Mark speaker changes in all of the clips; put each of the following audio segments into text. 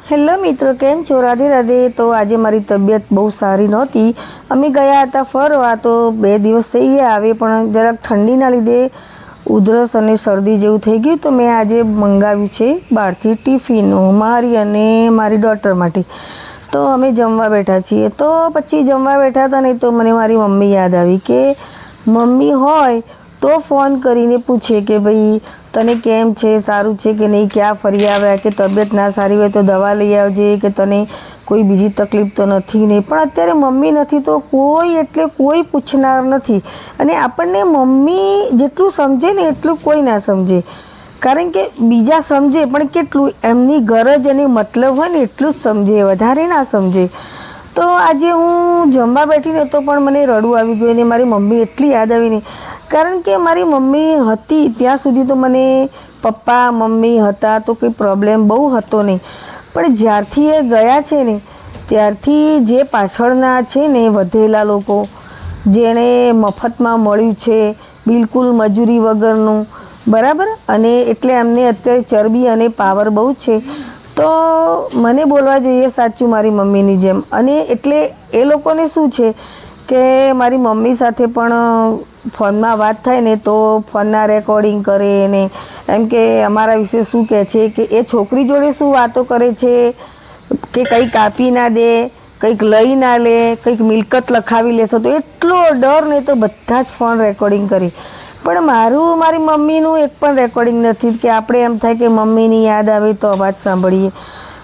Speaker 1: Hello મિત્રો, કેમ છો? રાધે રાધે. તો આજે મારી તબિયત બહુ સારી નહોતી. અમે ગયા હતા ફરવા, તો 2 દિવસ થઈ ગયા આવે, પણ જરાક ઠંડીના લીધે ઉધરસ અને શરદી જેવું થઈ ગયું. તો મેં આજે મંગાવ્યું છે બહારથી ટિફિનો મારી અને મારી ડોટર માટે. તો અમે જમવા બેઠા છીએ. તો પછી જમવા બેઠા હતા ને, તો મને મારી મમ્મી યાદ આવી કે મમ્મી હોય તો ફોન કરીને પૂછે કે ભાઈ તને કેમ છે, સારું છે કે નહીં, ક્યાં ફરી આવ્યા, કે તબિયત ના સારી હોય તો દવા લઈ આવજે, કે તને કોઈ બીજી તકલીફ તો નથી ને. પણ અત્યારે મમ્મી નથી તો કોઈ એટલે કોઈ પૂછનાર નથી. અને આપણને મમ્મી જેટલું સમજે ને એટલું કોઈ ના સમજે, કારણ કે બીજા સમજે પણ કેટલું, એમની ગરજ અને મતલબ હોય ને એટલું જ સમજે, વધારે ના સમજે. તો આજે હું જમવા બેઠી ને તો પણ મને રડવું આવી ગયું અને મારી મમ્મી એટલી યાદ આવી ને, કારણ કે મારી મમ્મી હતી ત્યાં સુધી તો મને પપ્પા મમ્મી હતા તો કંઈ પ્રોબ્લેમ બહુ હતો નહીં. પણ જ્યારથી એ ગયા છે ને ત્યારથી જે પાછળના છે ને વધેલા લોકો, જેણે મફતમાં મળ્યું છે બિલકુલ મજૂરી વગરનું, બરાબર, અને એટલે એમને અત્યારે ચરબી અને પાવર બહુ છે. તો મને બોલવા જોઈએ સાચું મારી મમ્મીની જેમ. અને એટલે એ લોકોને શું છે કે મારી મમ્મી સાથે પણ ફોનમાં વાત થાય ને તો ફોનના રેકોર્ડિંગ કરે ને એમ કે અમારા વિશે શું કહે છે, કે એ છોકરી જોડે શું વાતો કરે છે, કે કંઈક આપી ના દે, કંઈક લઈ ના લે, કંઈક મિલકત લખાવી લેશો, તો એટલો ડર ને તો બધા જ ફોન રેકોર્ડિંગ કરી. પણ મારી મમ્મીનું એક પણ રેકોર્ડિંગ નથી, કે આપણે એમ થાય કે મમ્મીની યાદ આવે તો અવાજ સાંભળીએ.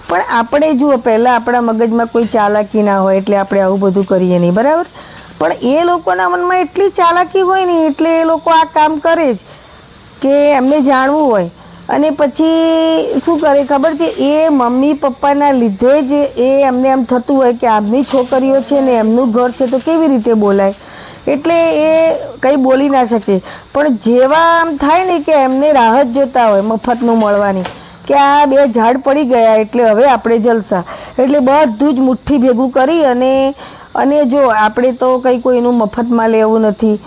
Speaker 1: પણ આપણે જુઓ, પહેલાં આપણા મગજમાં કોઈ ચાલાકી ના હોય એટલે આપણે આવું બધું કરીએ નહીં, બરાબર. પણ એ લોકોના મનમાં એટલી ચાલાકી હોય ને એટલે એ લોકો આ કામ કરે જ, કે એમને જાણવું હોય. અને પછી શું કરે ખબર છે, એ મમ્મી પપ્પાના લીધે જ એમને એમ થતું હોય કે આમની છોકરીઓ છે ને એમનું ઘર છે તો કેવી રીતે બોલાય, એટલે એ કંઈ બોલી ના શકે. પણ જેવા આમ થાય ને કે એમને રાહત જોતા હોય મફતનું મળવાની, કે આ 2 ઝાડ પડી ગયા એટલે હવે આપણે જલસા, એટલે બધું જ મુઠ્ઠી ભેગું કરી અને જો આપણે તો કંઈ કોઈનું મફતમાં લેવું નથી,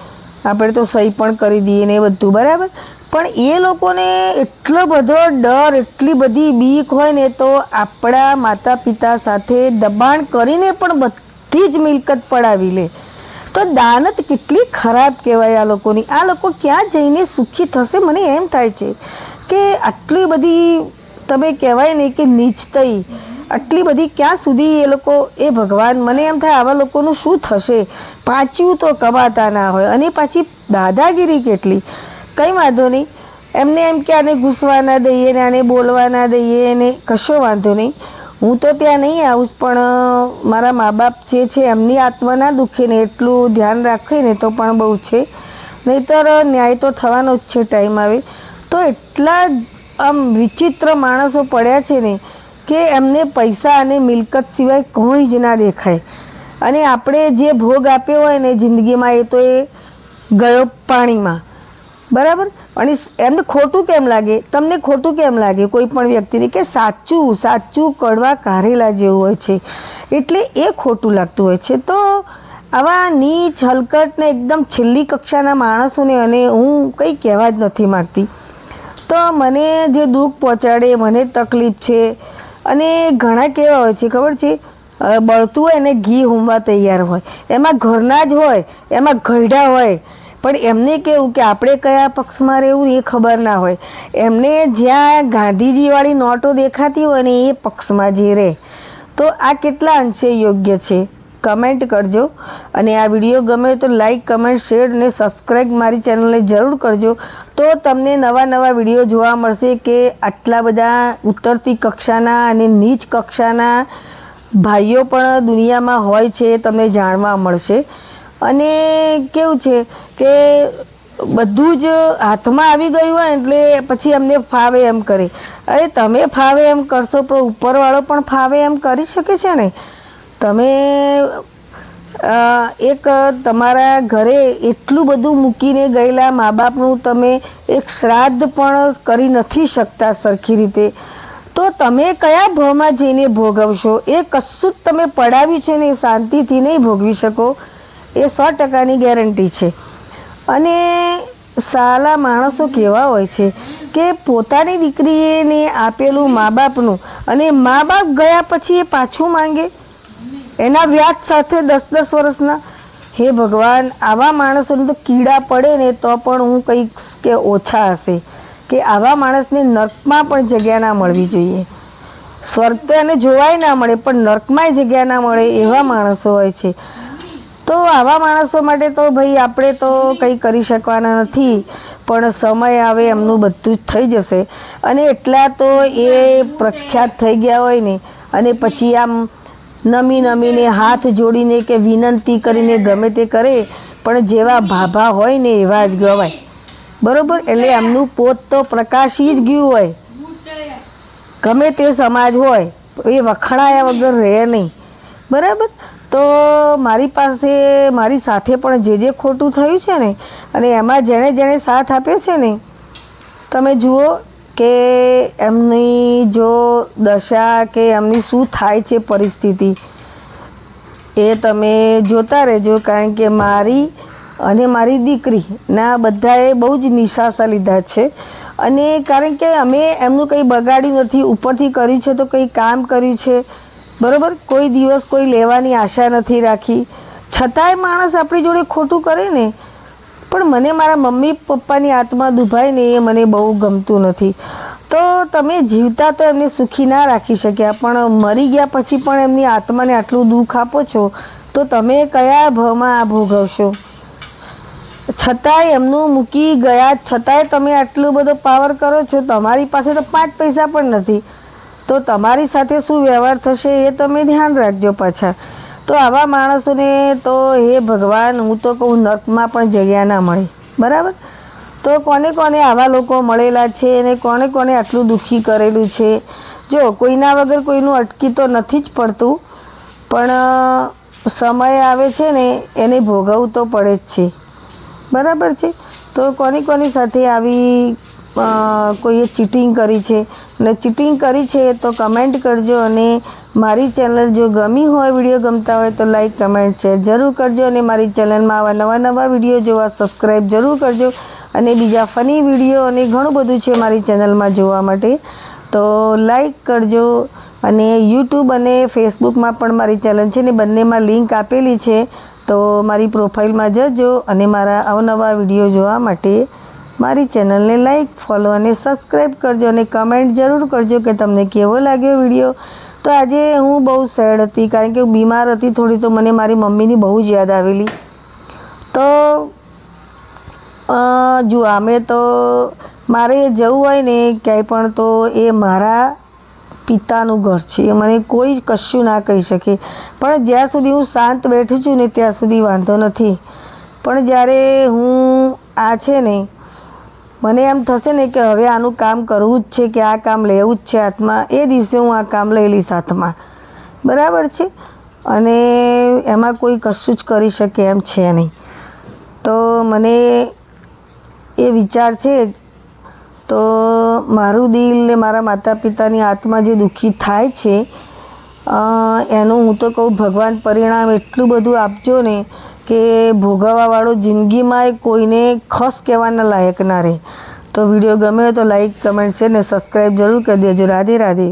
Speaker 1: આપણે તો સહી પણ કરી દઈએ ને એ બધું, બરાબર. પણ એ લોકોને એટલો બધો ડર, એટલી બધી બીક હોય ને, તો આપણા માતા પિતા સાથે દબાણ કરીને પણ બધી જ મિલકત પડાવી લે. તો દાનત કેટલી ખરાબ કહેવાય આ લોકોની. આ લોકો ક્યાં જઈને સુખી થશે? મને એમ થાય છે કે આટલી બધી તમે કહેવાય ને કે નીચતઈ, આટલી બધી ક્યાં સુધી એ લોકો, એ ભગવાન, મને એમ થાય આવા લોકોનું શું થશે? પાચ્યું તો કમાતા ના હોય અને પાછી દાદાગીરી કેટલી. કંઈ વાંધો નહીં, એમને એમ કે આને ઘૂસવા ના દઈએ ને આને બોલવા ના દઈએ ને કશો વાંધો નહીં, હું તો ત્યાં નહીં આવું, પણ મારા મા બાપ જે છે એમની આત્મા ના દુખે ને એટલું ધ્યાન રાખે ને તો પણ બહુ છે. નહીંતર ન્યાય તો થવાનો જ છે ટાઈમ આવે. તો એટલા આમ વિચિત્ર માણસો પડ્યા છે ને કે એમને પૈસા અને મિલકત સિવાય કોઈ જ ના દેખાય. અને આપણે જે ભોગ આપ્યો હોય ને જિંદગીમાં એ તો એ ગયો પાણીમાં, બરાબર. અને એમને ખોટું કેમ લાગે, તમને ખોટું કેમ લાગે કોઈ પણ વ્યક્તિને, કે સાચું સાચું કડવા કારેલા જેવું હોય છે એટલે એ ખોટું લાગતું હોય છે. તો આવા નીચ હલકટ ને એકદમ છેલ્લી કક્ષાના માણસોને અને હું કંઈ કહેવા જ નથી માગતી. તો મને જે દુઃખ પહોંચાડે, મને તકલીફ છે. અને ઘણા કેવા હોય છે ખબર છે, બળતું હોય ને ઘી હોમવા તૈયાર હોય, એમાં ઘરના જ હોય, એમાં ઘરડા હોય, પણ એમને કેવું કે આપણે કયા પક્ષમાં રહેવું એ ખબર ના હોય. એમને જ્યાં ગાંધીજીવાળી નોટો દેખાતી હોય ને એ પક્ષમાં જે રહે. તો આ કેટલા અંશે યોગ્ય છે? કમેન્ટ કરજો. અને આ વિડીયો ગમે તો લાઈક, કમેન્ટ, શેર અને સબસ્ક્રાઈબ મારી ચેનલને જરૂર કરજો. તો તમને નવા વિડીયો જોવા મળશે કે આટલા બધા ઉતરતી કક્ષાના અને નીચ કક્ષાના ભાઈઓ પણ દુનિયામાં હોય છે, તમને જાણવા મળશે. અને કેવું છે કે બધું જ હાથમાં આવી ગયું હોય એટલે પછી એમને ફાવે એમ કરે. અરે તમે ફાવે એમ કરશો તો ઉપરવાળો પણ ફાવે એમ કરી શકે છે ને. તમે એક તમારા ઘરે એટલું બધું મૂકીને ગયેલા મા બાપનું તમે એક શ્રાદ્ધ પણ કરી નથી શકતા સરખી રીતે, તો તમે કયા ભાવમાં જઈને ભોગવશો? એ કશું જ તમે પડાવ્યું છે ને શાંતિથી નહીં ભોગવી શકો, એ 100%ની ગેરંટી છે. અને સાલા માણસો કેવા હોય છે કે પોતાની દીકરીને આપેલું મા બાપનું અને મા બાપ ગયા પછી એ પાછું માંગે, એના વ્યાજ સાથે 10-10 વર્ષના. હે ભગવાન, આવા માણસોને તો કીડા પડે ને તો પણ હું કંઈક કે ઓછા હશે, કે આવા માણસને નર્કમાં પણ જગ્યા ના મળવી જોઈએ. સ્વર્ગ તો એને જોવાય ના મળે, પણ નર્કમાંય જગ્યા ના મળે એવા માણસો હોય છે. તો આવા માણસો માટે તો ભાઈ આપણે તો કંઈ કરી શકવાના નથી, પણ સમય આવે એમનું બધું જ થઈ જશે. અને એટલા તો એ પ્રખ્યાત થઈ ગયા હોય ને, અને પછી આમ નમીને હાથ જોડીને કે વિનંતી કરીને ગમે તે કરે, પણ જેવા ભાભા હોય ને એવા જ ગવાય. બરાબર? એટલે એમનું પોત તો પ્રકાશી જ ગયું હોય, ગમે તે સમાજ હોય એ વખણાયા વગર રહે નહીં. બરાબર? તો મારી સાથે પણ જે ખોટું થયું છે ને, અને એમાં જેણે સાથ આપ્યો છે ને, તમે જુઓ કે એમની જો દશા કે એમની શું થાય છે પરિસ્થિતિ, એ તમે જોતા રહેજો. કારણ કે મારી અને મારી દીકરીના બધાએ બહુ જ નિશાસા લીધા છે. અને કારણ કે અમે એમનું કંઈ બગાડ્યું નથી, ઉપરથી કર્યું છે તો કંઈ કામ કર્યું છે. બરાબર? કોઈ દિવસ કોઈ લેવાની આશા નથી રાખી. છતાંય માણસ આપણી જોડે ખોટું કરે ને, પણ મને મારા મમ્મી પપ્પાની આત્મા દુભાય ને એ મને બહુ ગમતું નથી. તો તમે જીવતા તો એમને સુખી ના રાખી શક્યા, પણ મરી ગયા પછી પણ એમની આત્માને આટલું દુઃખ આપો છો, તો તમે કયા ભાવમાં આ ભોગવશો? છતાંય એમનું મૂકી ગયા છતાંય તમે આટલો બધો પાવર કરો છો. તમારી પાસે તો 5 પૈસા પણ નથી, તો તમારી સાથે શું વ્યવહાર થશે એ તમે ધ્યાન રાખજો પાછા. તો આવા માણસોને તો હે ભગવાન, હું તો કહું નર્કમાં પણ જગ્યા ના મળે. બરાબર? તો કોને આવા લોકો મળેલા છે અને કોને આટલું દુઃખી કરેલું છે. જો કોઈના વગર કોઈનું અટકી તો નથી જ પડતું, પણ સમય આવે છે ને એને ભોગવવું તો પડે જ છે. બરાબર છે? તો કોની સાથે આવી કોઈએ ચીટિંગ કરી છે, અને ચીટિંગ કરી છે તો કમેન્ટ કરજો. અને મારી ચેનલ જો ગમી હોય, વિડીયો ગમતા હોય તો લાઈક, કમેન્ટ, શેર જરૂર કરજો. અને મારી ચેનલમાં આવા નવા વિડીયો જોવા સબસ્ક્રાઈબ જરૂર કરજો. અને બીજા ફની વિડીયો અને ઘણું બધું છે મારી ચેનલમાં જોવા માટે, તો લાઈક કરજો. અને યુટ્યુબ અને ફેસબુકમાં પણ મારી ચેનલ છે ને, બંનેમાં લિંક આપેલી છે. તો મારી પ્રોફાઇલમાં જજો અને મારા અવનવા વિડીયો જોવા માટે મારી ચેનલને લાઈક, ફોલો અને સબસ્ક્રાઈબ કરજો. અને કમેન્ટ જરૂર કરજો કે તમને કેવો લાગ્યો વિડીયો. તો આજે હું બહુ સેડ હતી, કારણ કે હું બીમાર હતી થોડી, તો મને મારી મમ્મીની બહુ જ યાદ આવેલી. તો જો અમે તો મારે જવું હોય ને ક્યાંય પણ, તો એ મારા પિતાનું ઘર છે, એ મને કોઈ કશું ના કહી શકે. પણ જ્યાં સુધી હું શાંત બેઠી છું ને ત્યાં સુધી વાંધો નથી. પણ જ્યારે હું આ છે ને, મને એમ થશે ને કે હવે આનું કામ કરવું જ છે, કે આ કામ લેવું જ છે હાથમાં, એ દિવસે હું આ કામ લઈ લઈશ હાથમાં. બરાબર છે? અને એમાં કોઈ કશું જ કરી શકે એમ છે નહીં. તો મને એ વિચાર છે જ. તો મારું દિલ ને મારા માતા પિતાની આત્મા જે દુઃખી થાય છે, એનું હું તો કહું ભગવાન પરિણામ એટલું બધું આપજો ને કે ભોગવવાવાળો જિંદગીમાં કોઈને ખસ કહેવાના લાયક ના રહે. તો વિડીયો ગમે તો લાઈક, કમેન્ટ, શેર ને સબસ્ક્રાઈબ જરૂર કરી દેજો. રાધે રાધે.